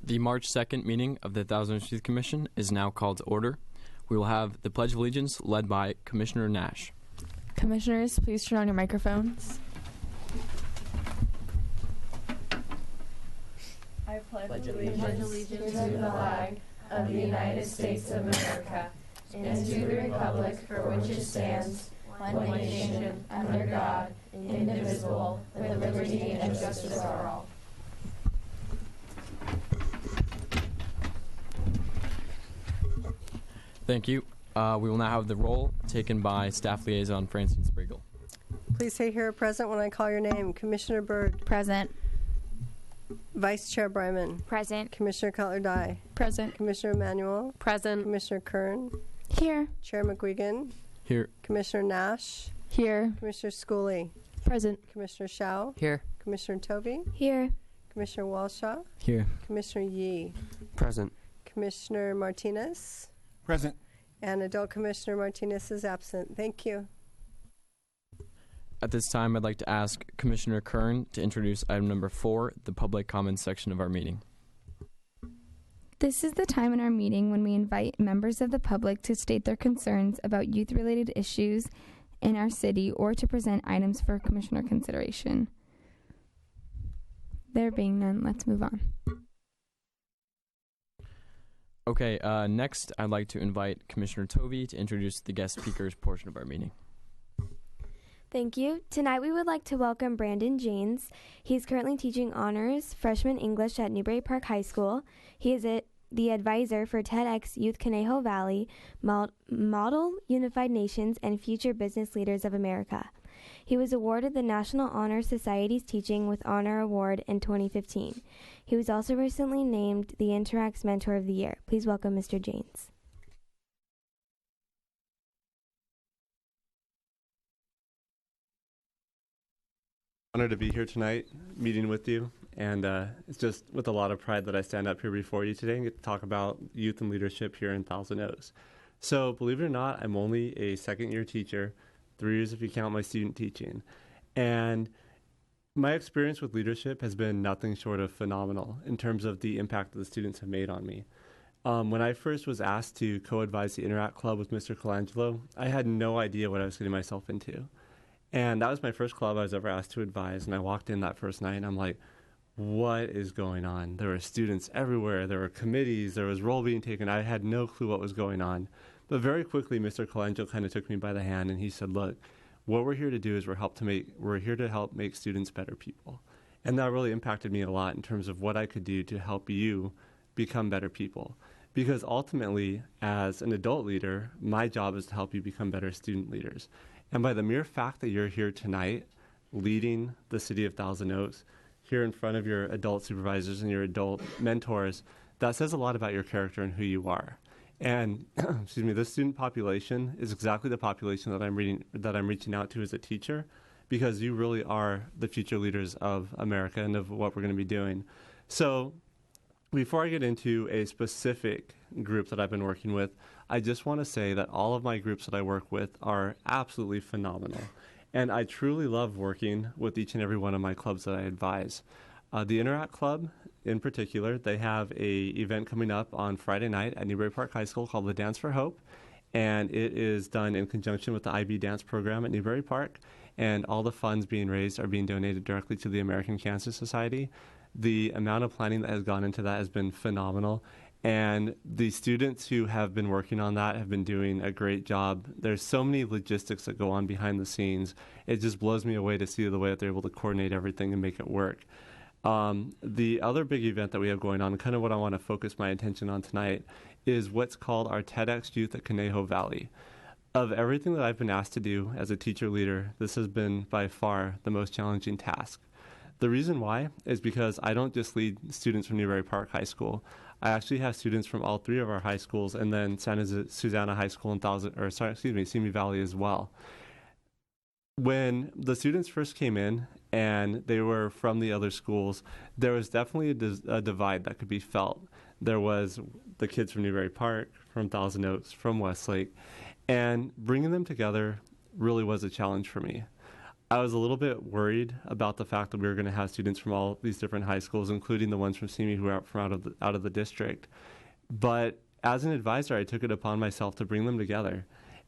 The March 2nd meeting of the Thousand Oaks Youth Commission is now called to order. We will have the Pledge of Allegiance led by Commissioner Nash. Commissioners, please turn on your microphones. I pledge allegiance to the flag of the United States of America and to the republic for which it stands, one nation, under God, indivisible, with liberty and justice for all. Thank you. We will now have the roll taken by Staff Liaison Francine Spriegel. Please say here present when I call your name. Commissioner Byrd. Present. Vice Chair Bryman. Present. Commissioner Cutler-Dye. Present. Commissioner Emanuel. Present. Commissioner Kern. Here. Chair McGuigan. Here. Commissioner Nash. Here. Commissioner Schooley. Present. Commissioner Shao. Here. Commissioner Tovey. Here. Commissioner Walshaw. Here. Commissioner Yee. Present. Commissioner Martinez. Present. And Adult Commissioner Martinez is absent. Thank you. At this time, I'd like to ask Commissioner Kern to introduce item number 4, the public comments section of our meeting. This is the time in our meeting when we invite members of the public to state their concerns about youth-related issues in our city or to present items for Commissioner consideration. There being none, let's move on. Okay, next I'd like to invite Commissioner Tovey to introduce the guest speakers portion of our meeting. Thank you. Tonight we would like to welcome Brandon Janes. He's currently teaching honors freshman English at Newbury Park High School. He is the advisor for TEDx Youth Conejo Valley, Model Unified Nations, and Future Business Leaders of America. He was awarded the National Honor Society's Teaching with Honor Award in 2015. He was also recently named the Interact Mentor of the Year. Please welcome Mr. Janes. Honored to be here tonight, meeting with you, and it's just with a lot of pride that I stand up here before you today and get to talk about youth and leadership here in Thousand Oaks. So, believe it or not, I'm only a second-year teacher, 3 years if you count my student teaching, and my experience with leadership has been nothing short of phenomenal in terms of the impact that the students have made on me. When I first was asked to co-advise the Interact Club with Mr. Colangelo, I had no idea what I was getting myself into. And that was my first club I was ever asked to advise. And I walked in that first night and I'm like, what is going on? There were students everywhere. There were committees. There was roll being taken. I had no clue what was going on. But very quickly, Mr. Colangelo kind of took me by the hand and he said, look, what we're here to do is we're here to help make students better people. And that really impacted me a lot in terms of what I could do to help you become better people. Because ultimately, as an adult leader, my job is to help you become better student leaders. And by the mere fact that you're here tonight, leading the city of Thousand Oaks, here in front of your adult supervisors and your adult mentors, that says a lot about your character and who you are. And excuse me, this student population is exactly the population that I'm reaching out to as a teacher, because you really are the future leaders of America and of what we're going to be doing. So before I get into a specific group that I've been working with, I just want to say that all of my groups that I work with are absolutely phenomenal. And I truly love working with each and every one of my clubs that I advise. The Interact Club, in particular, they have an event coming up on Friday night at Newbury Park High School called the Dance for Hope. And it is done in conjunction with the IB Dance program at Newbury Park. And all the funds being raised are being donated directly to the American Cancer Society. The amount of planning that has gone into that has been phenomenal. And the students who have been working on that have been doing a great job. There's so many logistics that go on behind the scenes. It just blows me away to see the way that they're able to coordinate everything and make it work. The other big event that we have going on, and kind of what I want to focus my attention on tonight, is what's called our TEDx Youth at Conejo Valley. Of everything that I've been asked to do as a teacher leader, this has been by far the most challenging task. The reason why is because I don't just lead students from Newbury Park High School. I actually have students from all 3 of our high schools, and then Santa Susana High School and Simi Valley as well. When the students first came in and they were from the other schools, there was definitely a divide that could be felt. There was the kids from Newbury Park, from Thousand Oaks, from Westlake, and bringing them together really was a challenge for me. I was a little bit worried about the fact that we were going to have students from all these different high schools, including the ones from SEME who are out of the district. But as an advisor, I took it upon myself to bring them together.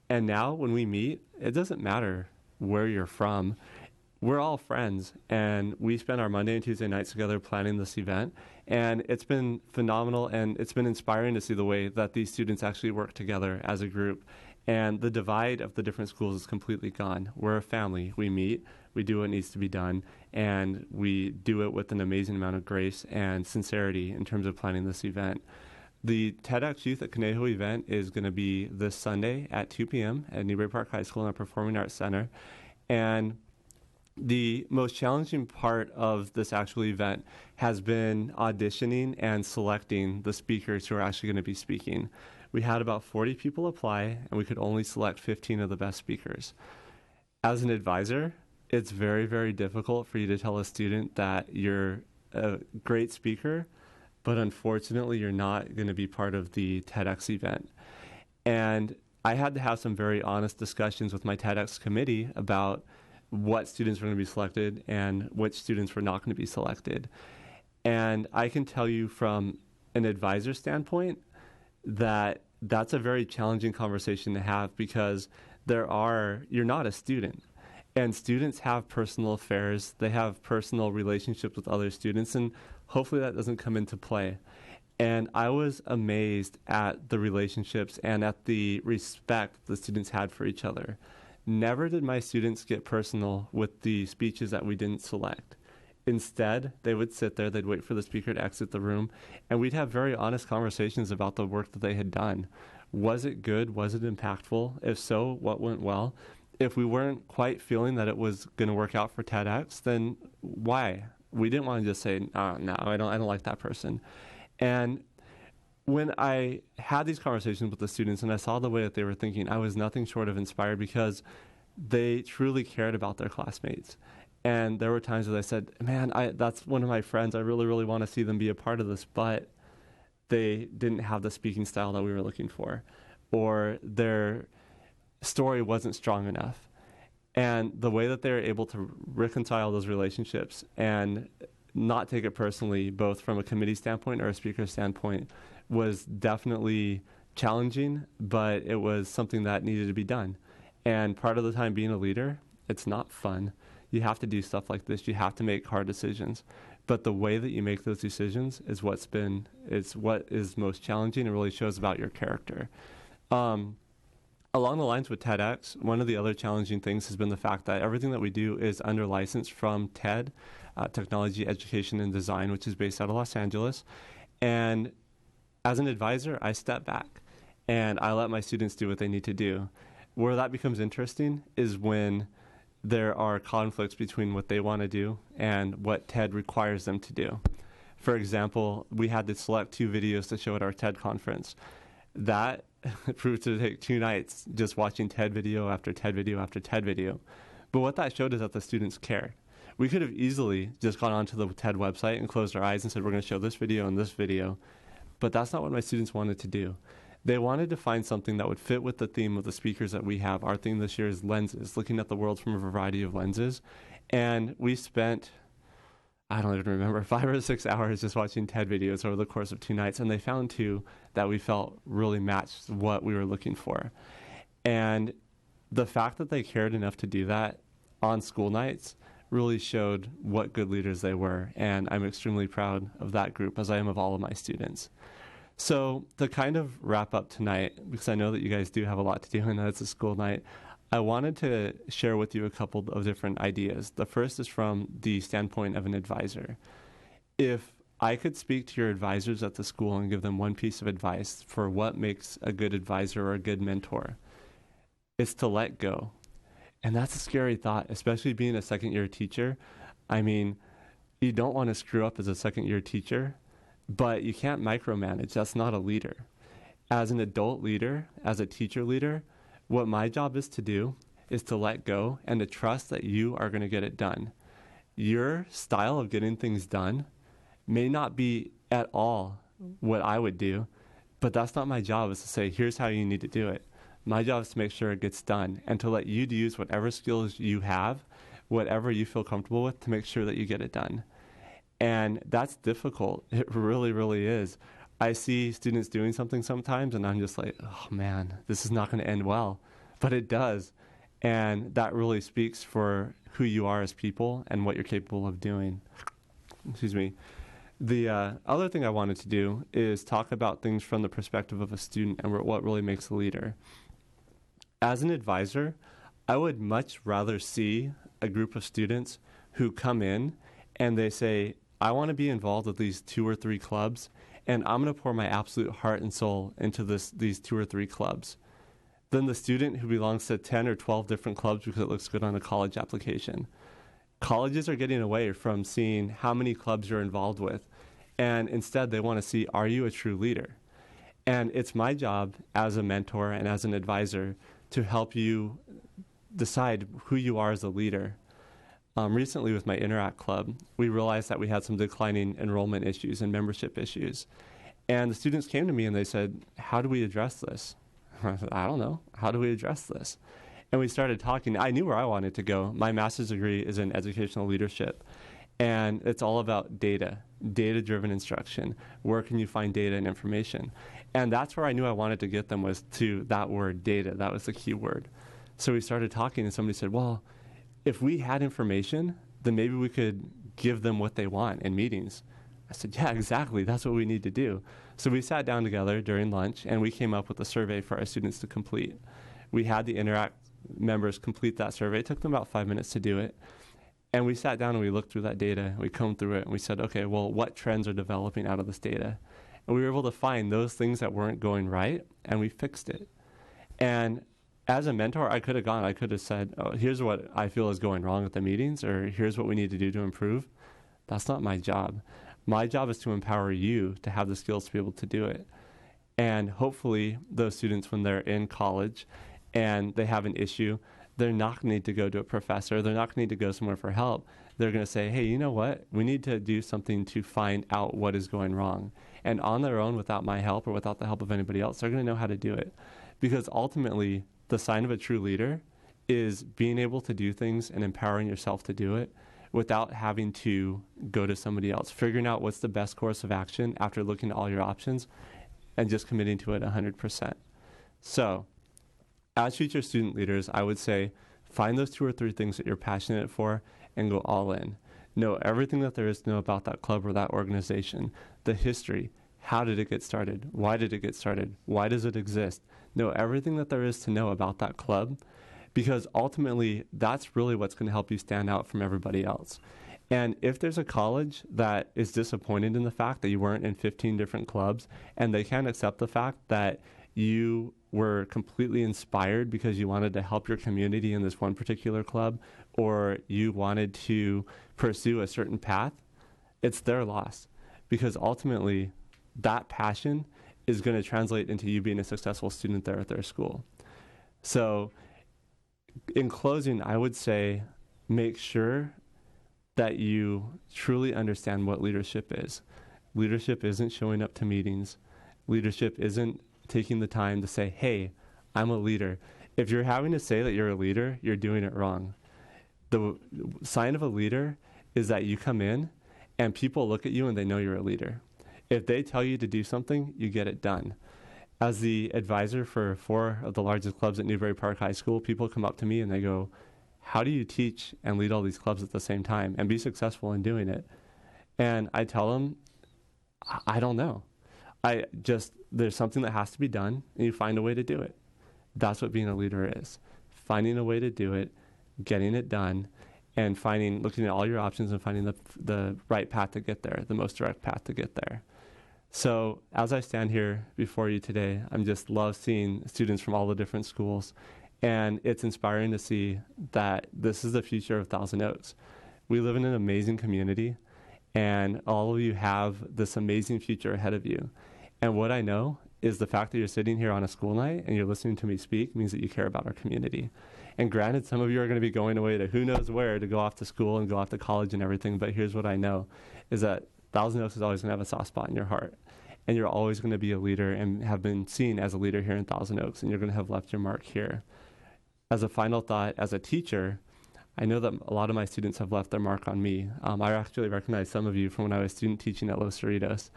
And now when we meet, it doesn't matter where you're from. We're all friends, and we spend our Monday and Tuesday nights together planning this event. And it's been phenomenal, and it's been inspiring to see the way that these students actually work together as a group. And the divide of the different schools is completely gone. We're a family. We meet, we do what needs to be done, and we do it with an amazing amount of grace and sincerity in terms of planning this event. The TEDx Youth at Conejo event is going to be this Sunday at 2 p.m. at Newbury Park High School in our Performing Arts Center. And the most challenging part of this actual event has been auditioning and selecting the speakers who are actually going to be speaking. We had about 40 people apply, and we could only select 15 of the best speakers. As an advisor, it's very, very difficult for you to tell a student that you're a great speaker, but unfortunately, you're not going to be part of the TEDx event. And I had to have some very honest discussions with my TEDx committee about what students were going to be selected and which students were not going to be selected. And I can tell you from an advisor standpoint that that's a very challenging conversation to have, because you're not a student, and students have personal affairs, they have personal relationships with other students, and hopefully that doesn't come into play. And I was amazed at the relationships and at the respect the students had for each other. Never did my students get personal with the speeches that we didn't select. Instead, they would sit there, they'd wait for the speaker to exit the room, and we'd have very honest conversations about the work that they had done. Was it good? Was it impactful? If so, what went well? If we weren't quite feeling that it was going to work out for TEDx, then why? We didn't want to just say, oh, no, I don't like that person. And when I had these conversations with the students and I saw the way that they were thinking, I was nothing short of inspired, because they truly cared about their classmates. And there were times that I said, man, that's one of my friends. I really, really want to see them be a part of this, but they didn't have the speaking style that we were looking for, or their story wasn't strong enough. And the way that they were able to reconcile those relationships and not take it personally, both from a committee standpoint or a speaker standpoint, was definitely challenging, but it was something that needed to be done. And part of the time being a leader, it's not fun. You have to do stuff like this. You have to make hard decisions. But the way that you make those decisions is what is most challenging and really shows about your character. Along the lines with TEDx, one of the other challenging things has been the fact that everything that we do is under license from TED, Technology, Education, and Design, which is based out of Los Angeles. And as an advisor, I step back and I let my students do what they need to do. Where that becomes interesting is when there are conflicts between what they want to do and what TED requires them to do. For example, we had to select 2 videos to show at our TED conference. That proved to take 2 nights just watching TED video after TED video after TED video. But what that showed is that the students cared. We could have easily just gone onto the TED website and closed our eyes and said, we're going to show this video and this video. But that's not what my students wanted to do. They wanted to find something that would fit with the theme of the speakers that we have. Our theme this year is lenses, looking at the world from a variety of lenses. And we spent, I don't even remember, 5 or 6 hours just watching TED videos over the course of 2 nights. And they found 2 that we felt really matched what we were looking for. And the fact that they cared enough to do that on school nights really showed what good leaders they were. And I'm extremely proud of that group, as I am of all of my students. So to kind of wrap up tonight, because I know that you guys do have a lot to do and that it's a school night, I wanted to share with you a couple of different ideas. The first is from the standpoint of an advisor. If I could speak to your advisors at the school and give them one piece of advice for what makes a good advisor or a good mentor, it's to let go. And that's a scary thought, especially being a second-year teacher. I mean, you don't want to screw up as a second-year teacher, but you can't micromanage. That's not a leader. As an adult leader, as a teacher leader, what my job is to do is to let go and to trust that you are going to get it done. Your style of getting things done may not be at all what I would do, but that's not my job, is to say, here's how you need to do it. My job is to make sure it gets done and to let you use whatever skills you have, whatever you feel comfortable with to make sure that you get it done. And that's difficult. It really, really is. I see students doing something sometimes, and I'm just like, oh man, this is not going to end well. But it does. And that really speaks for who you are as people and what you're capable of doing. Excuse me. The other thing I wanted to do is talk about things from the perspective of a student and what really makes a leader. As an advisor, I would much rather see a group of students who come in and they say, I want to be involved with these 2 or 3 clubs, and I'm going to pour my absolute heart and soul into these 2 or 3 clubs, than the student who belongs to 10 or 12 different clubs because it looks good on a college application. Colleges are getting away from seeing how many clubs you're involved with, and instead they want to see, are you a true leader? And it's my job as a mentor and as an advisor to help you decide who you are as a leader. Recently with my Interact Club, we realized that we had some declining enrollment issues and membership issues. And the students came to me and they said, how do we address this? I said, I don't know. How do we address this? And we started talking. I knew where I wanted to go. My master's degree is in educational leadership. And it's all about data, data-driven instruction. Where can you find data and information? And that's where I knew I wanted to get them, was to that word, data. That was the key word. So we started talking, and somebody said, well, if we had information, then maybe we could give them what they want in meetings. I said, yeah, exactly. That's what we need to do. So we sat down together during lunch, and we came up with a survey for our students to complete. We had the Interact members complete that survey. It took them about 5 minutes to do it. And we sat down and we looked through that data. We combed through it, and we said, okay, well, what trends are developing out of this data? And we were able to find those things that weren't going right, and we fixed it. And as a mentor, I could have said, oh, here's what I feel is going wrong at the meetings, or here's what we need to do to improve. That's not my job. My job is to empower you to have the skills to be able to do it. And hopefully those students, when they're in college and they have an issue, they're not going to need to go to a professor. They're not going to need to go somewhere for help. They're going to say, hey, you know what? We need to do something to find out what is going wrong. And on their own, without my help or without the help of anybody else, they're going to know how to do it. Because ultimately, the sign of a true leader is being able to do things and empowering yourself to do it without having to go to somebody else, figuring out what's the best course of action after looking at all your options and just committing to it 100%. So, as future student leaders, I would say find those 2 or 3 things that you're passionate for and go all in. Know everything that there is to know about that club or that organization, the history. How did it get started? Why did it get started? Why does it exist? Know everything that there is to know about that club, because ultimately that's really what's going to help you stand out from everybody else. And if there's a college that is disappointed in the fact that you weren't in 15 different clubs, and they can't accept the fact that you were completely inspired because you wanted to help your community in this one particular club, or you wanted to pursue a certain path, it's their loss. Because ultimately, that passion is going to translate into you being a successful student there at their school. So, in closing, I would say make sure that you truly understand what leadership is. Leadership isn't showing up to meetings. Leadership isn't taking the time to say, hey, I'm a leader. If you're having to say that you're a leader, you're doing it wrong. The sign of a leader is that you come in and people look at you and they know you're a leader. If they tell you to do something, you get it done. As the advisor for 4 of the largest clubs at Newbury Park High School, people come up to me and they go, how do you teach and lead all these clubs at the same time and be successful in doing it? And I tell them, I don't know. There's something that has to be done, and you find a way to do it. That's what being a leader is. Finding a way to do it, getting it done, and looking at all your options and finding the right path to get there, the most direct path to get there. So as I stand here before you today, I'm just love seeing students from all the different schools, and it's inspiring to see that this is the future of Thousand Oaks. We live in an amazing community, and all of you have this amazing future ahead of you. And what I know is the fact that you're sitting here on a school night and you're listening to me speak means that you care about our community. And granted, some of you are going to be going away to who knows where to go off to school and go off to college and everything, but here's what I know, is that Thousand Oaks is always going to have a soft spot in your heart. And you're always going to be a leader and have been seen as a leader here in Thousand Oaks, and you're going to have left your mark here. As a final thought, as a teacher, I know that a lot of my students have left their mark on me. I actually recognize some of you from when I was student teaching at Los Cerritos.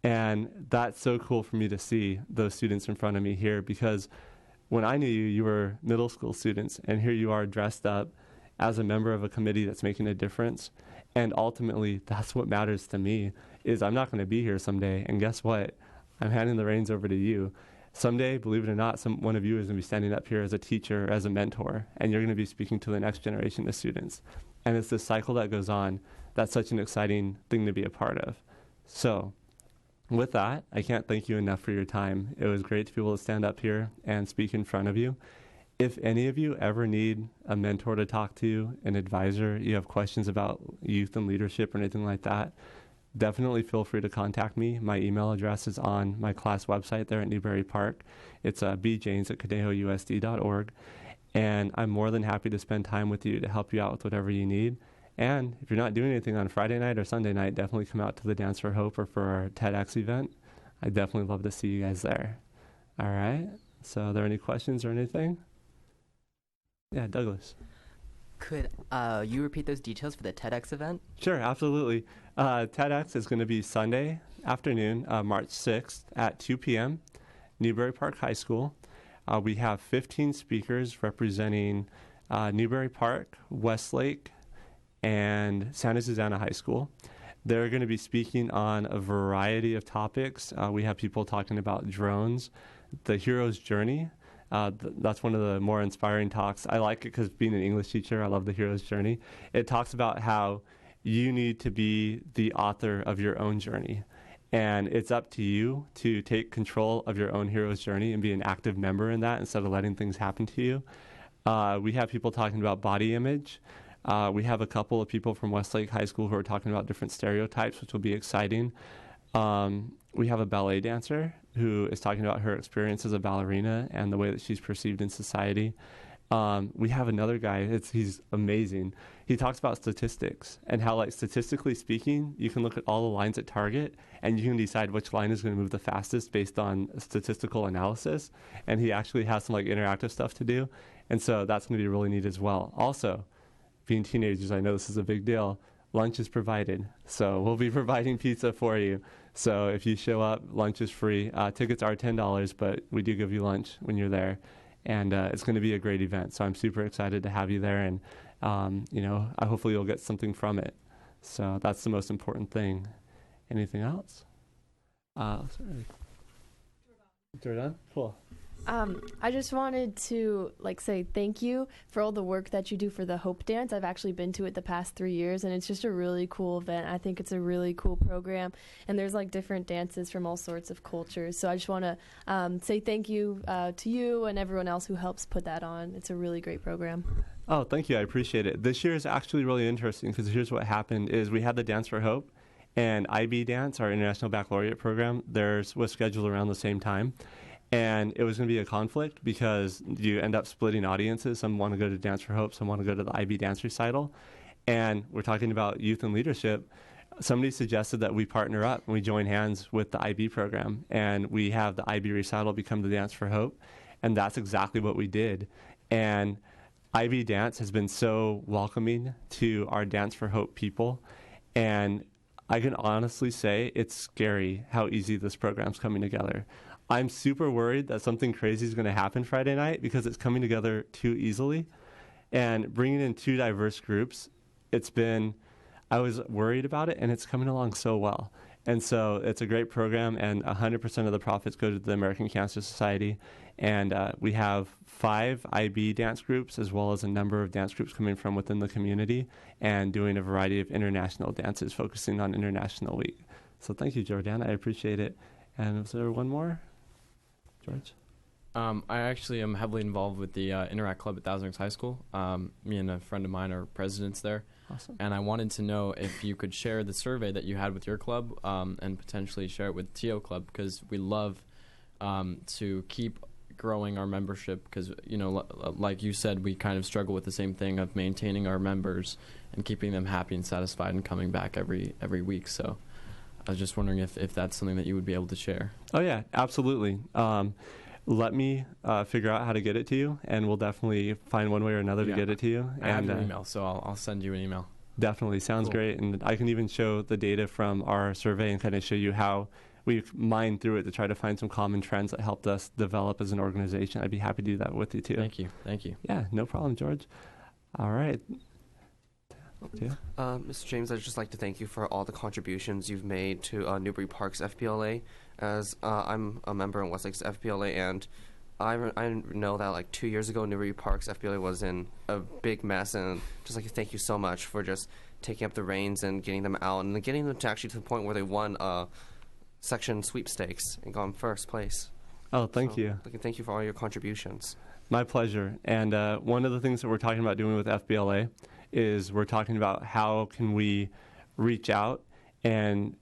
And that's so cool for me to see those students in front of me here, because when I knew you, you were middle school students, and here you are dressed up as a member of a committee that's making a difference. And ultimately, that's what matters to me, is I'm not going to be here someday. And guess what? I'm handing the reins over to you. Someday, believe it or not, one of you is going to be standing up here as a teacher, as a mentor, and you're going to be speaking to the next generation of students. And it's this cycle that goes on. That's such an exciting thing to be a part of. So with that, I can't thank you enough for your time. It was great to be able to stand up here and speak in front of you. If any of you ever need a mentor to talk to, an advisor, you have questions about youth and leadership or anything like that, definitely feel free to contact me. My email address is on my class website there at Newbury Park. It's bjanes@conejousd.org. And I'm more than happy to spend time with you to help you out with whatever you need. And if you're not doing anything on Friday night or Sunday night, definitely come out to the Dance for Hope or for our TEDx event. I'd definitely love to see you guys there. All right. So are there any questions or anything? Yeah, Douglas. Could you repeat those details for the TEDx event? Sure, absolutely. TEDx is going to be Sunday afternoon, March 6th at 2 p.m., Newbury Park High School. We have 15 speakers representing Newbury Park, Westlake, and Santa Susana High School. They're going to be speaking on a variety of topics. We have people talking about drones, the hero's journey. That's one of the more inspiring talks. I like it because being an English teacher, I love the hero's journey. It talks about how you need to be the author of your own journey. And it's up to you to take control of your own hero's journey and be an active member in that instead of letting things happen to you. We have people talking about body image. We have a couple of people from Westlake High School who are talking about different stereotypes, which will be exciting. We have a ballet dancer who is talking about her experience as a ballerina and the way that she's perceived in society. We have another guy, he's amazing. He talks about statistics and how, like, statistically speaking, you can look at all the lines at Target and you can decide which line is going to move the fastest based on statistical analysis. And he actually has some, like, interactive stuff to do. And so that's going to be really neat as well. Also, being teenagers, I know this is a big deal. Lunch is provided. So we'll be providing pizza for you. So if you show up, lunch is free. Tickets are $10, but we do give you lunch when you're there. And it's going to be a great event. So I'm super excited to have you there. And, hopefully you'll get something from it. So that's the most important thing. Anything else? Jordan? Cool. I just wanted to say thank you for all the work that you do for the Hope Dance. I've actually been to it the past 3 years, and it's just a really cool event. I think it's a really cool program, and there's different dances from all sorts of cultures. So I just want to say thank you to you and everyone else who helps put that on. It's a really great program. Oh, thank you. I appreciate it. This year is actually really interesting because here's what happened is we had the Dance for Hope, and IB Dance, our International Baccalaureate program, theirs was scheduled around the same time. And it was going to be a conflict because you end up splitting audiences. Some want to go to Dance for Hope, some want to go to the IB Dance Recital. And we're talking about youth and leadership. Somebody suggested that we partner up and we join hands with the IB program. And we have the IB Recital become the Dance for Hope. And that's exactly what we did. And IB Dance has been so welcoming to our Dance for Hope people. And I can honestly say it's scary how easy this program's coming together. I'm super worried that something crazy is going to happen Friday night because it's coming together too easily. And bringing in two diverse groups, I was worried about it, and it's coming along so well. And so it's a great program, and 100% of the profits go to the American Cancer Society. And we have 5 IB dance groups as well as a number of dance groups coming from within the community and doing a variety of international dances focusing on International Week. So thank you, Jordan. I appreciate it. And is there one more? George? I actually am heavily involved with the Interact Club at Thousand Oaks High School. Me and a friend of mine are presidents there. Awesome. And I wanted to know if you could share the survey that you had with your club and potentially share it with TO Club, because we love to keep growing our membership because, like you said, we kind of struggle with the same thing of maintaining our members and keeping them happy and satisfied and coming back every week. So I was just wondering if that's something that you would be able to share. Oh, yeah, absolutely. let me figure out how to get it to you, and we'll definitely find one way or another to get it to you. I have And your email, so I'll send you an email. definitely sounds Cool. great. And I can even show the data from our survey and kind of show you how we've mined through it to try to find some common trends that helped us develop as an organization. I'd be happy to do that with you too. Thank you. Yeah, no problem, George. All right. Yeah. Mr. James, I'd just like to thank you for all the contributions you've made to Newbury Park's FPLA. As I'm a member in Westlake's FPLA, and I know that like 2 years ago, Newbury Park's FPLA was in a big mess, and just like to thank you so much for just taking up the reins and getting them out, and getting them to actually to the point where they won section sweepstakes and got in first place. Oh, thank you. Like, thank you for all your contributions. My pleasure. And one of the things that we're talking about doing with FBLA is we're talking about how can we reach out and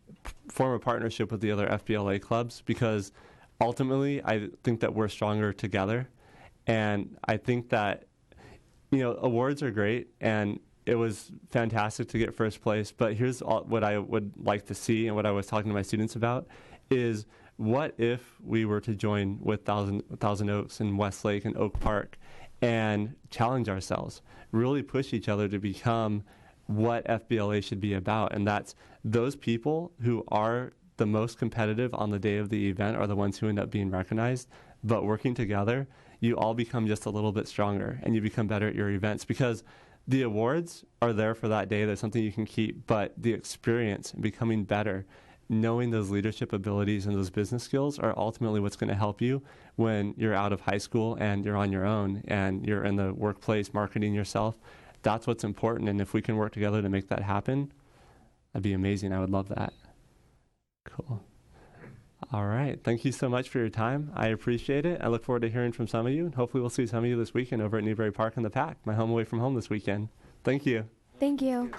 form a partnership with the other FBLA clubs, because ultimately I think that we're stronger together. And I think that, awards are great, and it was fantastic to get first place. But here's what I would like to see, and what I was talking to my students about is, what if we were to join with Thousand Oaks and Westlake and Oak Park and challenge ourselves, really push each other to become what FBLA should be about? And that's those people who are the most competitive on the day of the event are the ones who end up being recognized. But working together, you all become just a little bit stronger, and you become better at your events, because the awards are there for that day. That's something you can keep, but the experience and becoming better, knowing those leadership abilities and those business skills are ultimately what's going to help you when you're out of high school and you're on your own and you're in the workplace marketing yourself. That's what's important. And if we can work together to make that happen, that'd be amazing. I would love that. Cool. All right. Thank you so much for your time. I appreciate it. I look forward to hearing from some of you. And hopefully we'll see some of you this weekend over at Newbury Park in the PAC, my home away from home this weekend. Thank you. Thank you.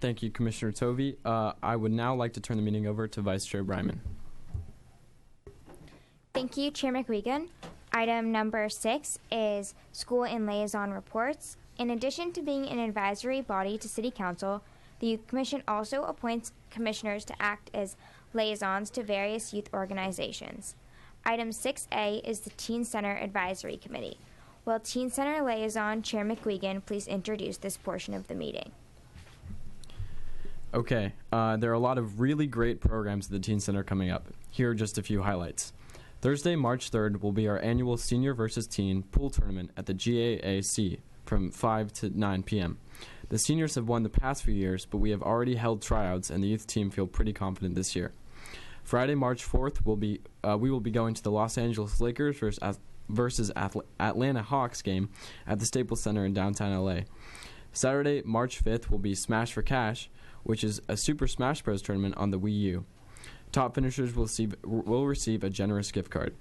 Thank you, Commissioner Tovey. I would now like to turn the meeting over to Vice Chair Bryman. Thank you, Chair McWegan. Item number 6 is school and liaison reports. In addition to being an advisory body to City Council, the Youth Commission also appoints commissioners to act as liaisons to various youth organizations. Item 6A is the Teen Center Advisory Committee. Will Teen Center Liaison Chair McWegan please introduce this portion of the meeting? Okay, there are a lot of really great programs at the Teen Center coming up. Here are just a few highlights. Thursday, March 3rd will be our annual Senior vs. Teen pool tournament at the GAAC from 5 to 9 p.m. The seniors have won the past few years, but we have already held tryouts, and the youth team feel pretty confident this year. Friday, March 4th, we will be going to the Los Angeles Lakers versus Atlanta Hawks game at the Staples Center in downtown LA. Saturday, March 5th, will be Smash for Cash, which is a Super Smash Bros. Tournament on the Wii U. Top finishers will receive a generous gift card.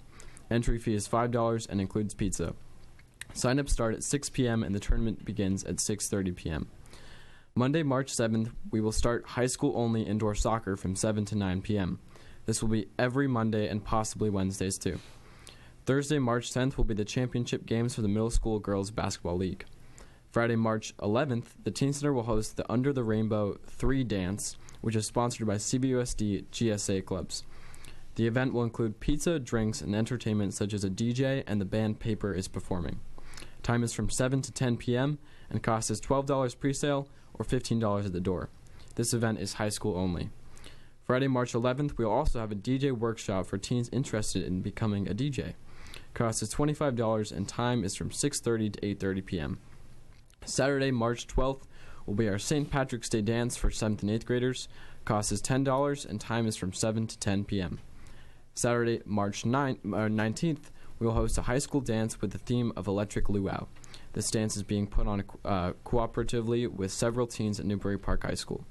Entry fee is $5 and includes pizza. Sign-ups start at 6 p.m. and the tournament begins at 6:30 p.m. Monday, March 7th, we will start high school-only indoor soccer from 7 to 9 p.m. This will be every Monday and possibly Wednesdays too. Thursday, March 10th, will be the championship games for the Middle School Girls Basketball League. Friday, March 11th, the Teen Center will host the Under the Rainbow 3 Dance, which is sponsored by CBUSD GSA clubs. The event will include pizza, drinks, and entertainment such as a DJ, and the band Paper is performing. Time is from 7 to 10 p.m. and cost is $12 pre-sale or $15 at the door. This event is high school only. Friday, March 11th, we will also have a DJ workshop for teens interested in becoming a DJ. Cost is $25 and time is from 6:30 to 8:30 p.m. Saturday, March 12th, will be our St. Patrick's Day dance for 7th and 8th graders. Cost is $10 and time is from 7 to 10 p.m. Saturday, March 19th, we will host a high school dance with the theme of Electric Luau. This dance is being put on cooperatively with several teens at Newbury Park High School.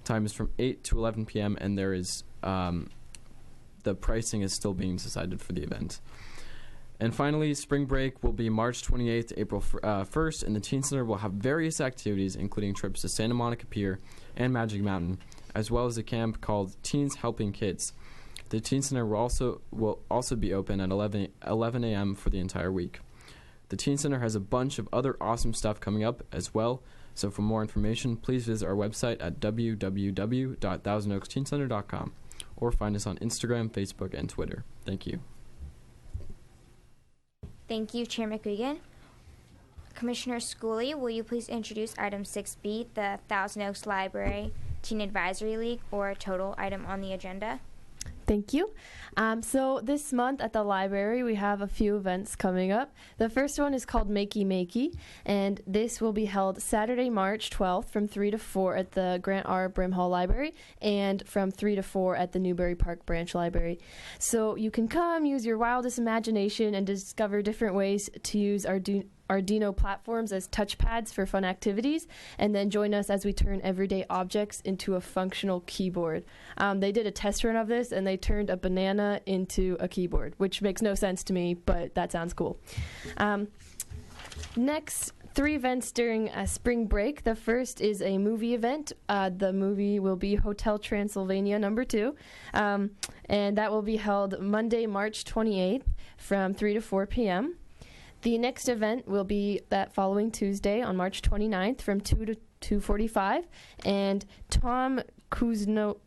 Time is from 8 to 11 p.m. and there is the pricing is still being decided for the event. And finally, spring break will be March 28th to April 1st, and the Teen Center will have various activities, including trips to Santa Monica Pier and Magic Mountain, as well as a camp called Teens Helping Kids. The Teen Center will also be open at 11 a.m. for the entire week. The Teen Center has a bunch of other awesome stuff coming up as well, So for more information, please visit our website at www.thousandoaksteencenter.com or find us on Instagram, Facebook, and Twitter. Thank you. Thank you, Chair McGuigan. Commissioner Schooley, will you please introduce item 6B, the Thousand Oaks Library Teen Advisory League, or total item on the agenda? Thank you. So this month at the library, we have a few events coming up. The first one is called Makey Makey, and this will be held Saturday, March 12th from 3 to 4 at the Grant R. Brimhall Library and from 3 to 4 at the Newbury Park Branch Library. So you can come, use your wildest imagination, and discover different ways to use Arduino platforms as touchpads for fun activities, and then join us as we turn everyday objects into a functional keyboard. They did a test run of this, and they turned a banana into a keyboard, which makes no sense to me, but that sounds cool. Next, 3 events during spring break. The first is a movie event. The movie will be Hotel Transylvania #2, and that will be held Monday, March 28th from 3 to 4 p.m. The next event will be that following Tuesday on March 29th from 2 to 2:45, and Tom Kuznowski,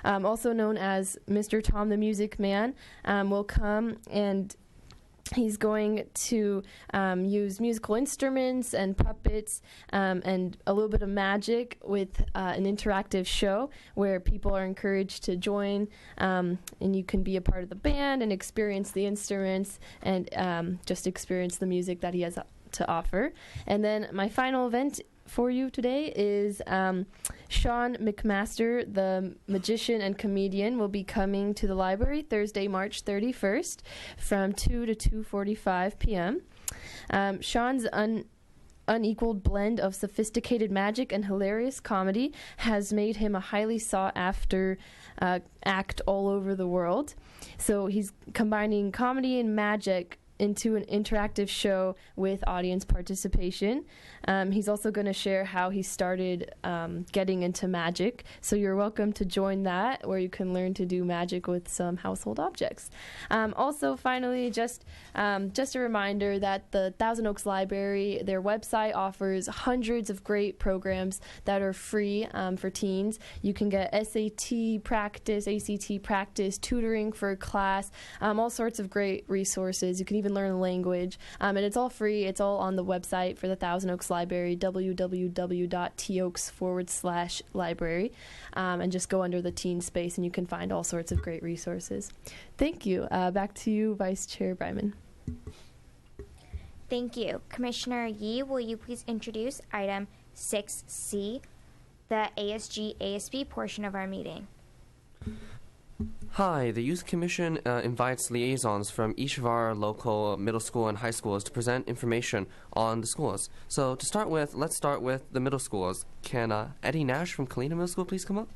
also known as Mr. Tom the Music Man, will come, and he's going to use musical instruments and puppets and a little bit of magic with an interactive show where people are encouraged to join, and you can be a part of the band and experience the instruments and just experience the music that he has to offer. And then my final event for you today is Sean McMaster, the magician and comedian, will be coming to the library Thursday, March 31st from 2 to 2:45 p.m. Sean's unequaled blend of sophisticated magic and hilarious comedy has made him a highly sought-after act all over the world. So he's combining comedy and magic into an interactive show with audience participation. He's also going to share how he started getting into magic. So you're welcome to join that, where you can learn to do magic with some household objects. Also, finally, just a reminder that the Thousand Oaks Library, their website offers hundreds of great programs that are free for teens. You can get SAT practice, ACT practice, tutoring for a class, all sorts of great resources. You can even learn the language, and it's all free. It's all on the website for the Thousand Oaks Library, www.toaks.com/library, and just go under the teen space and you can find all sorts of great resources. Thank you. Back to you, Vice Chair Bryman. Thank you. Commissioner Yee, will you please introduce item 6C, the ASG-ASB portion of our meeting? Hi, the Youth Commission invites liaisons from each of our local middle school and high schools to present information on the schools. So to start with, let's start with the middle schools. Can Eddie Nash from Kalina Middle School please come up?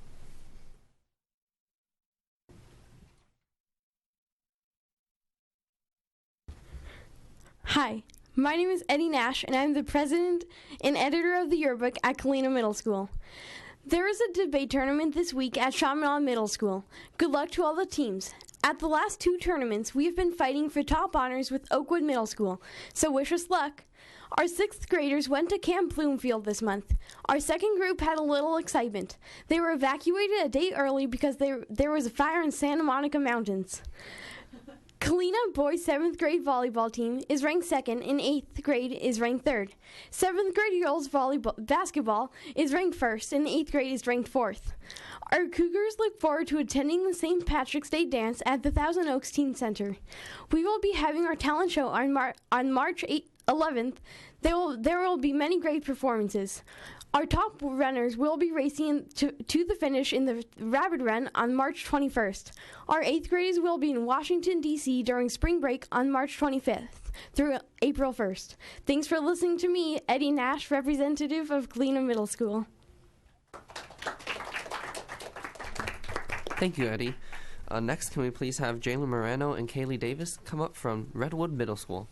Hi, my name is Eddie Nash, and I'm the president and editor of the yearbook at Kalina Middle School. There is a debate tournament this week at Chaminade Middle School. Good luck to all the teams. At the last 2 tournaments, we have been fighting for top honors with Oakwood Middle School, so wish us luck. Our 6th graders went to Camp Bloomfield this month. Our second group had a little excitement. They were evacuated a day early because there was a fire in Santa Monica Mountains. Kalina boys 7th grade volleyball team is ranked 2nd and 8th grade is ranked 3rd. 7th grade girls basketball is ranked 1st and 8th grade is ranked 4th. Our Cougars look forward to attending the St. Patrick's Day dance at the Thousand Oaks Teen Center. We will be having our talent show on March 11th. There will be many great performances. Our top runners will be racing to the finish in the Rabbit Run on March 21st. Our 8th graders will be in Washington, D.C. during spring break on March 25th through April 1st. Thanks for listening to me, Eddie Nash, representative of Kalina Middle School. Thank you, Eddie. Next, can we please have Jalen Morano and Kaylee Davis come up from Redwood Middle School?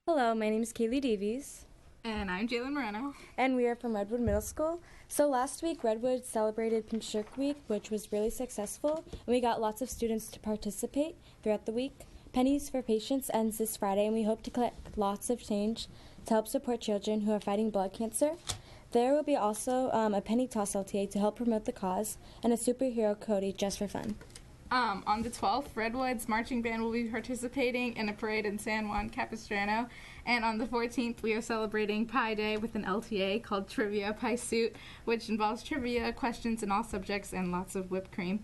Hello, my name is Kaylee Davies. And I'm Jalen Moreno. And we are from Redwood Middle School. So last week, Redwood celebrated Pinchurk Week, which was really successful, and we got lots of students to participate throughout the week. Pennies for Patients ends this Friday, and we hope to collect lots of change to help support children who are fighting blood cancer. There will be also a penny toss LTA to help promote the cause and a superhero Cody just for fun. On the 12th, Redwoods Marching Band will be participating in a parade in San Juan Capistrano. And on the 14th, we are celebrating Pi Day with an LTA called Trivia Pi Suit, which involves trivia, questions in all subjects, and lots of whipped cream.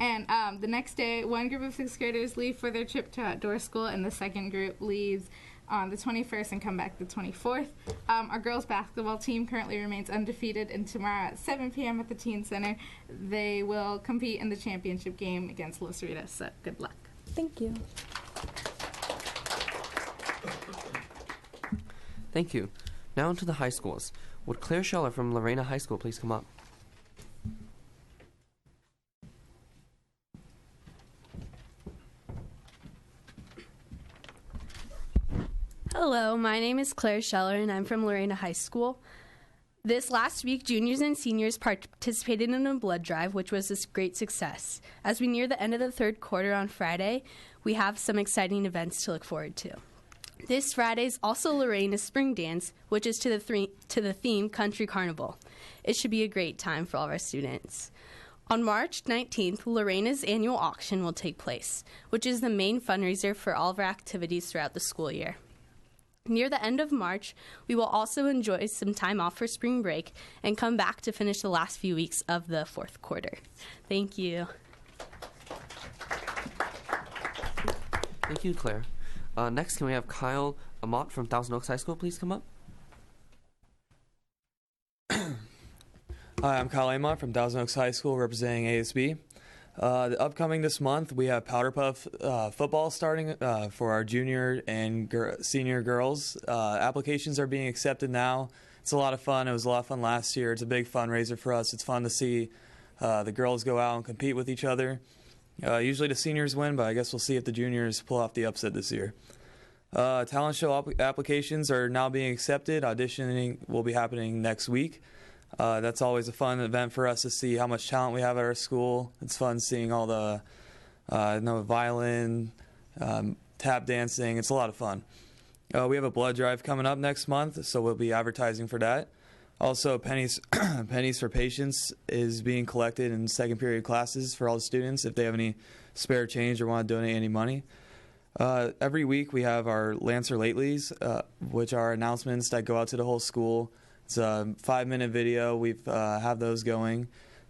And the next day, one group of 6th graders leave for their trip to outdoor school, and the second group leaves on the 21st and come back the 24th. Our girls basketball team currently remains undefeated, and tomorrow at 7 p.m. at the Teen Center, they will compete in the championship game against Los Ritos. So good luck. Thank you. Thank you. Now into the high schools. Would Claire Scheller from Lorena High School please come up? Hello, my name is Claire Scheller, and I'm from Lorena High School. This last week, juniors and seniors participated in a blood drive, which was a great success. As we near the end of the third quarter on Friday, we have some exciting events to look forward to. This Friday is also Lorena's Spring Dance, which is to the theme Country Carnival. It should be a great time for all of our students. On March 19th, Lorena's annual auction will take place, which is the main fundraiser for all of our activities throughout the school year. Near the end of March, we will also enjoy some time off for spring break and come back to finish the last few weeks of the fourth quarter. Thank you. Thank you, Claire. Next, can we have Kyle Amott from Thousand Oaks High School please come up? Hi, I'm Kyle Amott from Thousand Oaks High School representing ASB. Upcoming this month, we have Powder Puff football starting for our junior and senior girls. Applications are being accepted now. It's a lot of fun. It was a lot of fun last year. It's a big fundraiser for us. It's fun to see the girls go out and compete with each other. Usually the seniors win, but I guess we'll see if the juniors pull off the upset this year. Talent show applications are now being accepted. Auditioning will be happening next week. That's always a fun event for us to see how much talent we have at our school. It's fun seeing all the violin, tap dancing. It's a lot of fun. We have a blood drive coming up next month, so we'll be advertising for that. Also, pennies for Patients is being collected in second period classes for all the students if they have any spare change or want to donate any money. Every week we have our Lancer Latelys, which are announcements that go out to the whole school. It's a 5-minute video. We've have those going,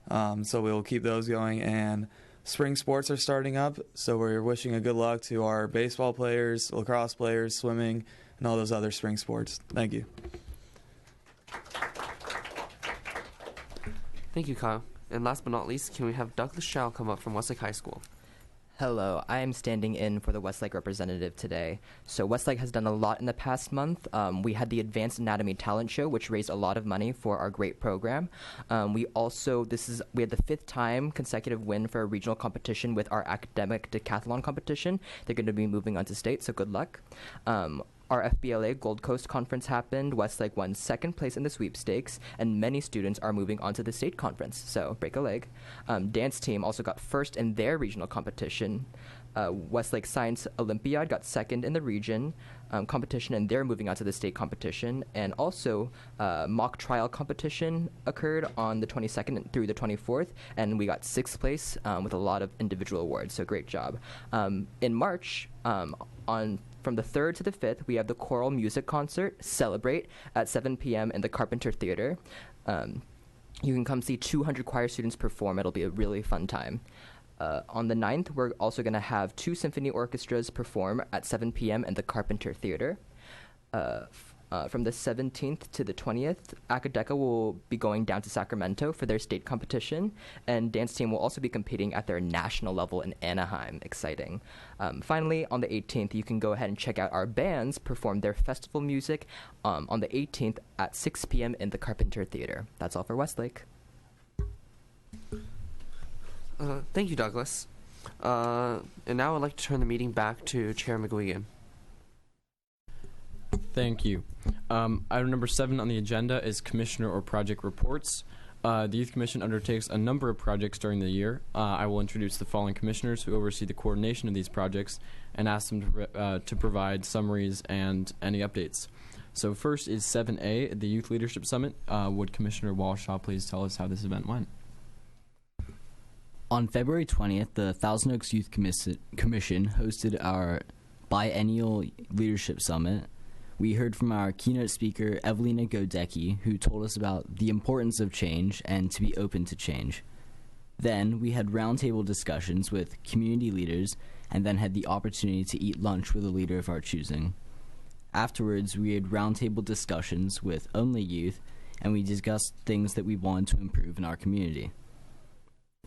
so we will keep those going. And spring sports are starting up, so we're wishing a good luck to our baseball players, lacrosse players, swimming, and all those other spring sports. Thank you. Thank you, Kyle. And last but not least, can we have Douglas Chow come up from Westlake High School? Hello, I am standing in for the Westlake representative today. So Westlake has done a lot in the past month. We had the Advanced Anatomy Talent Show, which raised a lot of money for our great program. We had the 5th time consecutive win for a regional competition with our academic decathlon competition. They're going to be moving on to state, so good luck. Our FBLA Gold Coast Conference happened. Westlake won 2nd place in the sweepstakes, and many students are moving on to the state conference, so break a leg. Dance team also got 1st in their regional competition. Westlake Science Olympiad got 2nd in the region competition, and they're moving on to the state competition. And also, mock trial competition occurred on the 22nd through the 24th, and we got 6th place with a lot of individual awards, so great job. In March, from the 3rd to the 5th, we have the choral music concert, Celebrate, at 7 p.m. in the Carpenter Theater. You can come see 200 choir students perform. It'll be a really fun time. On the 9th, we're also going to have 2 symphony orchestras perform at 7 p.m. in the Carpenter Theater. From the 17th to the 20th, Acadeca will be going down to Sacramento for their state competition, and dance team will also be competing at their national level in Anaheim. Exciting. Finally, on the 18th, you can go ahead and check out our bands perform their festival music on the 18th at 6 p.m. in the Carpenter Theater. That's all for Westlake. Thank you, Douglas. And now I'd like to turn the meeting back to Chair McGuigan. Thank you. Item number 7 on the agenda is Commissioner or Project Reports. the Youth Commission undertakes a number of projects during the year. I will introduce the following commissioners who oversee the coordination of these projects and ask them to provide summaries and any updates. So first is 7A, the Youth Leadership Summit. Would Commissioner Walshaw please tell us how this event went? On February 20th, the Thousand Oaks Youth Commission hosted our biennial leadership summit. We heard from our keynote speaker, Evelina Godecki, who told us about the importance of change and to be open to change. Then we had roundtable discussions with community leaders and then had the opportunity to eat lunch with a leader of our choosing. Afterwards, we had roundtable discussions with Only Youth, and we discussed things that we wanted to improve in our community.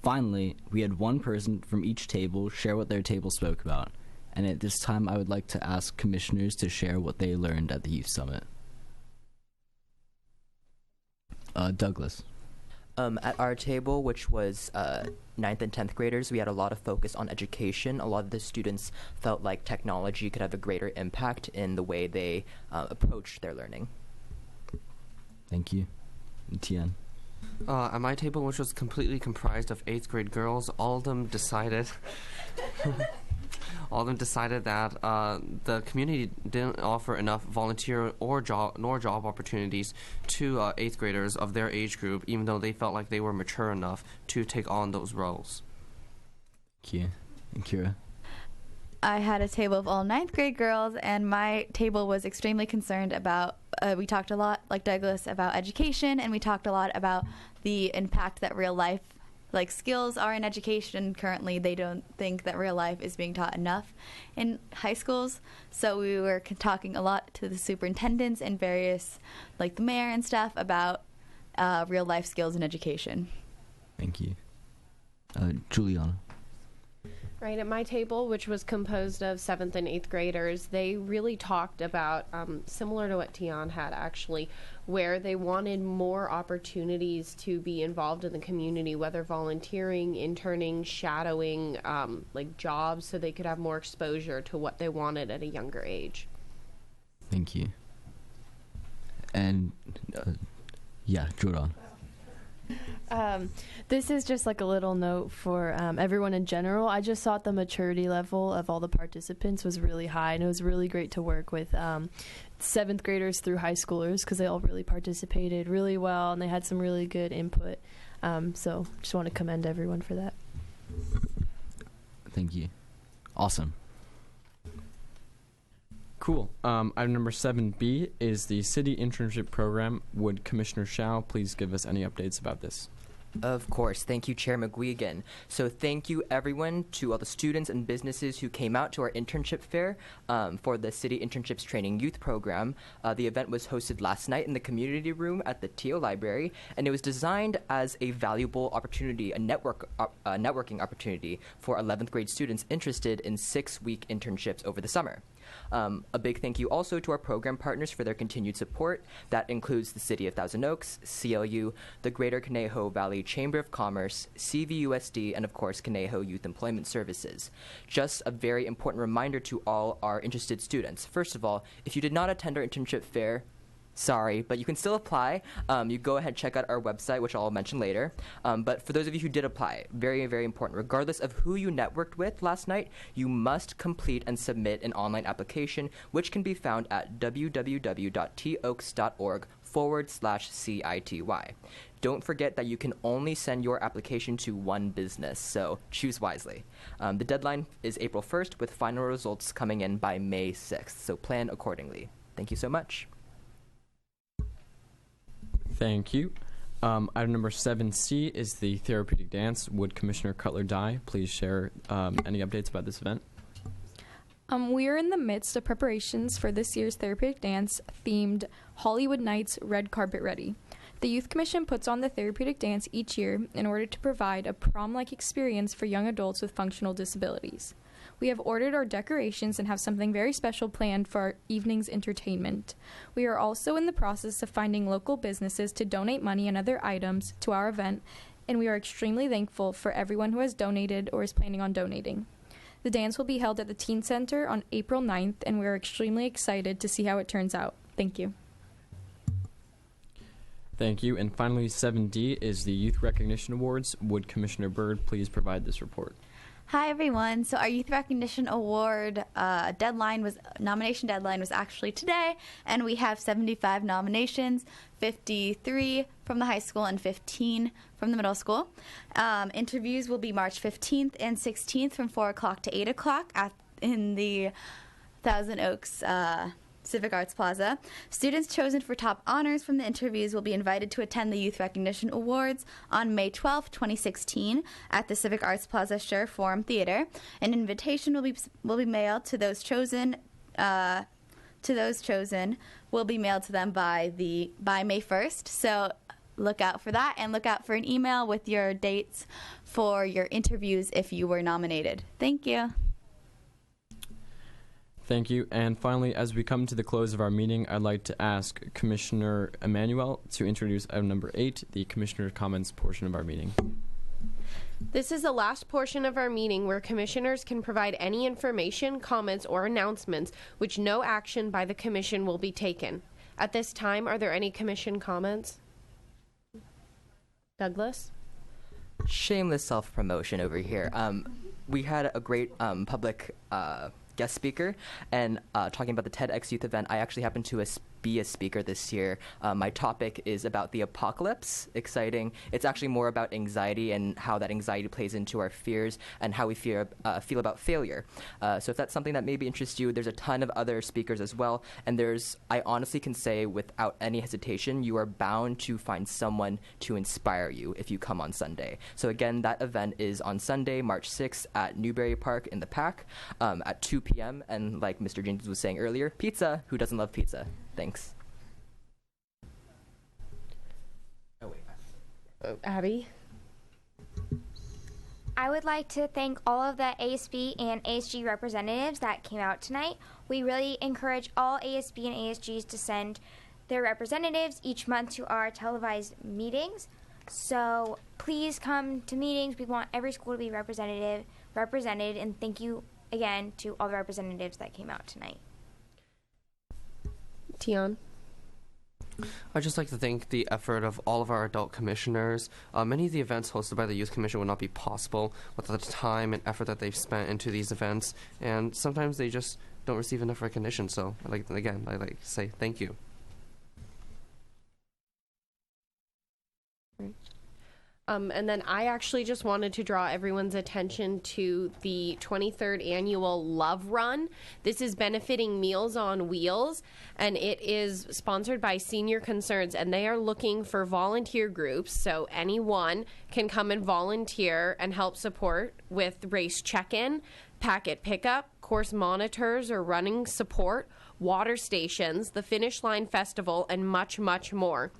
Finally, we had one person from each table share what their table spoke about. And at this time, I would like to ask commissioners to share what they learned at the Youth Summit. Douglas. At our table, which was 9th and 10th graders, we had a lot of focus on education. A lot of the students felt like technology could have a greater impact in the way they approach their learning. Thank you. Tien. At my table, which was completely comprised of 8th grade girls, all of them decided that the community didn't offer enough volunteer or job opportunities to 8th graders of their age group, even though they felt like they were mature enough to take on those roles. Thank you. And Kira? I had a table of all 9th grade girls, and my table was extremely concerned about, we talked a lot, like Douglas, about education, and we talked a lot about the impact that real life skills are in education. Currently, they don't think that real life is being taught enough in high schools. So we were talking a lot to the superintendents and various, like the mayor and stuff, about real life skills in education. Thank you. Juliana. Right, at my table, which was composed of 7th and 8th graders, they really talked about, similar to what Tian had actually, where they wanted more opportunities to be involved in the community, whether volunteering, interning, shadowing, jobs, so they could have more exposure to what they wanted at a younger age. Thank you. And, Jordan. This is just like a little note for everyone in general. I just thought the maturity level of all the participants was really high, and it was really great to work with 7th graders through high schoolers because they all really participated really well, and they had some really good input. So just want to commend everyone for that. Thank you. Awesome. Cool. Item number 7B is the City Internship Program. Would Commissioner Shao please give us any updates about this? Of course. Thank you, Chair McGuigan. So thank you, everyone, to all the students and businesses who came out to our internship fair for the City Internships Training Youth Program. The event was hosted last night in the community room at the TO Library, and it was designed as a valuable opportunity, a networking opportunity for 11th grade students interested in 6-week internships over the summer. A big thank you also to our program partners for their continued support. That includes the City of Thousand Oaks, CLU, the Greater Conejo Valley Chamber of Commerce, CVUSD, and of course Conejo Youth Employment Services. Just a very important reminder to all our interested students. First of all, if you did not attend our internship fair, sorry, but you can still apply. You go ahead, check out our website, which I'll mention later. But for those of you who did apply, very, very important. Regardless of who you networked with last night, you must complete and submit an online application, which can be found at www.toaks.org/CITY. Don't forget that you can only send your application to one business, so choose wisely. The deadline is April 1st, with final results coming in by May 6th, so plan accordingly. Thank you so much. Thank you. Item number 7C is the therapeutic dance. Would Commissioner Cutler-Dye please share any updates about this event? We are in the midst of preparations for this year's therapeutic dance themed Hollywood Nights Red Carpet Ready. The Youth Commission puts on the therapeutic dance each year in order to provide a prom-like experience for young adults with functional disabilities. We have ordered our decorations and have something very special planned for our evening's entertainment. We are also in the process of finding local businesses to donate money and other items to our event, and we are extremely thankful for everyone who has donated or is planning on donating. The dance will be held at the Teen Center on April 9th, and we are extremely excited to see how it turns out. Thank you. Thank you. And finally, 7D is the Youth Recognition Awards. Would Commissioner Byrd please provide this report? Hi everyone. So our Youth Recognition Award nomination deadline was actually today, and we have 75 nominations, 53 from the high school and 15 from the middle school. Interviews will be March 15th and 16th from 4 o'clock to 8 o'clock in the Thousand Oaks Civic Arts Plaza. Students chosen for top honors from the interviews will be invited to attend the Youth Recognition Awards on May 12, 2016 at the Civic Arts Plaza Scher Forum Theater. An invitation will be mailed to those chosen will be mailed to them by May 1st. So look out for that, and look out for an email with your dates for your interviews if you were nominated. Thank you. Thank you. And finally, as we come to the close of our meeting, I'd like to ask Commissioner Emanuel to introduce item number 8, the Commissioner Comments portion of our meeting. This is the last portion of our meeting where commissioners can provide any information, comments, or announcements which no action by the commission will be taken. At this time, are there any commission comments? Douglas? Shameless self-promotion over here. We had a great public guest speaker, and talking about the TEDx Youth event, I actually happened to be a speaker this year. My topic is about the apocalypse. Exciting. It's actually more about anxiety and how that anxiety plays into our fears and how we feel about failure. So if that's something that maybe interests you, there's a ton of other speakers as well, and I honestly can say without any hesitation, you are bound to find someone to inspire you if you come on Sunday. So again, that event is on Sunday, March 6th at Newbury Park in the PAC at 2 p.m. And like Mr. James was saying earlier, pizza. Who doesn't love pizza? Thanks. Abby? I would like to thank all of the ASB and ASG representatives that came out tonight. We really encourage all ASB and ASGs to send their representatives each month to our televised meetings. So please come to meetings. We want every school to be represented, and thank you again to all the representatives that came out tonight. Tion? I'd just like to thank the effort of all of our adult commissioners. Many of the events hosted by the Youth Commission would not be possible without the time and effort that they've spent into these events, and sometimes they just don't receive enough recognition. So, I'd like to say thank you. And then I actually just wanted to draw everyone's attention to the 23rd annual Love Run. This is benefiting Meals on Wheels, and it is sponsored by Senior Concerns, and they are looking for volunteer groups, so anyone can come and volunteer and help support with race check-in, packet pickup, course monitors or running support, water stations, the Finish Line Festival, and much, much more.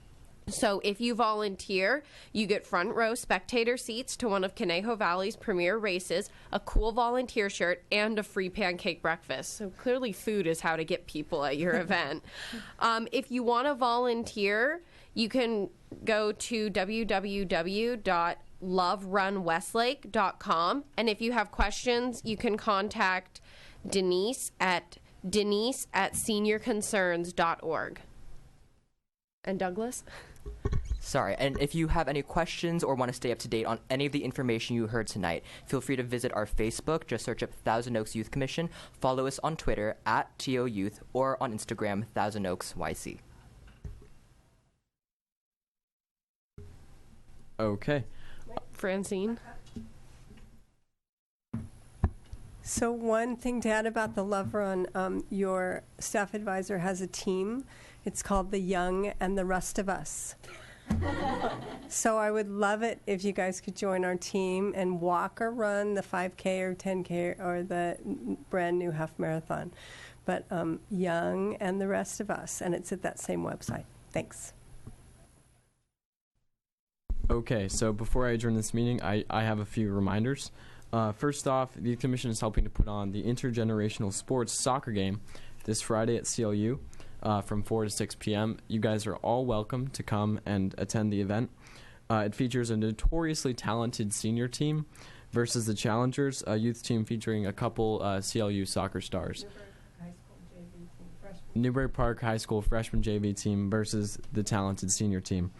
So if you volunteer, you get front row spectator seats to one of Conejo Valley's premier races, a cool volunteer shirt, and a free pancake breakfast. So clearly food is how to get people at your event. If you want to volunteer, you can go to www.loverunwestlake.com. And if you have questions, you can contact Denise at seniorconcerns.org. And Douglas? Sorry, and if you have any questions or want to stay up to date on any of the information you heard tonight, feel free to visit our Facebook. Just search up Thousand Oaks Youth Commission. Follow us on Twitter at TO Youth or on Instagram, Thousand Oaks YC. Okay. Francine? So one thing to add about the Love Run, your staff advisor has a team. It's called The Young and the Rest of Us. So I would love it if you guys could join our team and walk or run the 5K or 10K or the brand new half marathon. But Young and the Rest of Us, and it's at that same website. Thanks. Okay, so before I adjourn this meeting, I have a few reminders. First off, the Youth Commission is helping to put on the Intergenerational Sports Soccer Game this Friday at CLU from 4 to 6 p.m. You guys are all welcome to come and attend the event. It features a notoriously talented senior team versus the Challengers, a youth team featuring a couple CLU soccer stars. Newbury Park High School freshman JV team versus the talented senior team.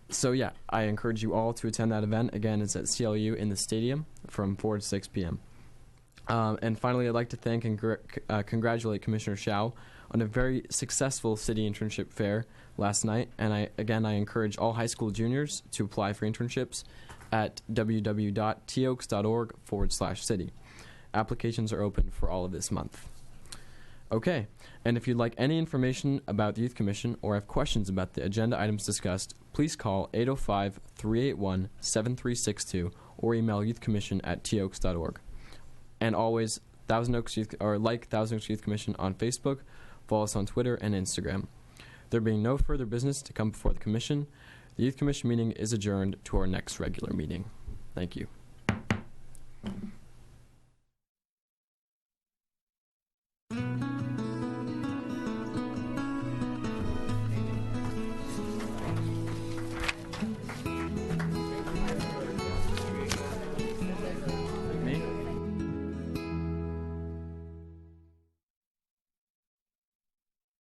So yeah, I encourage you all to attend that event. Again, it's at CLU in the stadium from 4 to 6 p.m. And finally, I'd like to thank and congratulate Commissioner Shao on a very successful city internship fair last night. And I encourage all high school juniors to apply for internships at www.toaks.org/city. Applications are open for all of this month. Okay, and if you'd like any information about the Youth Commission or have questions about the agenda items discussed, please call 805-381-7362 or email youthcommission@toaks.org. And always, Thousand Oaks Youth Commission on Facebook, follow us on Twitter and Instagram. There being no further business to come before the Commission, the Youth Commission meeting is adjourned to our next regular meeting. Thank you.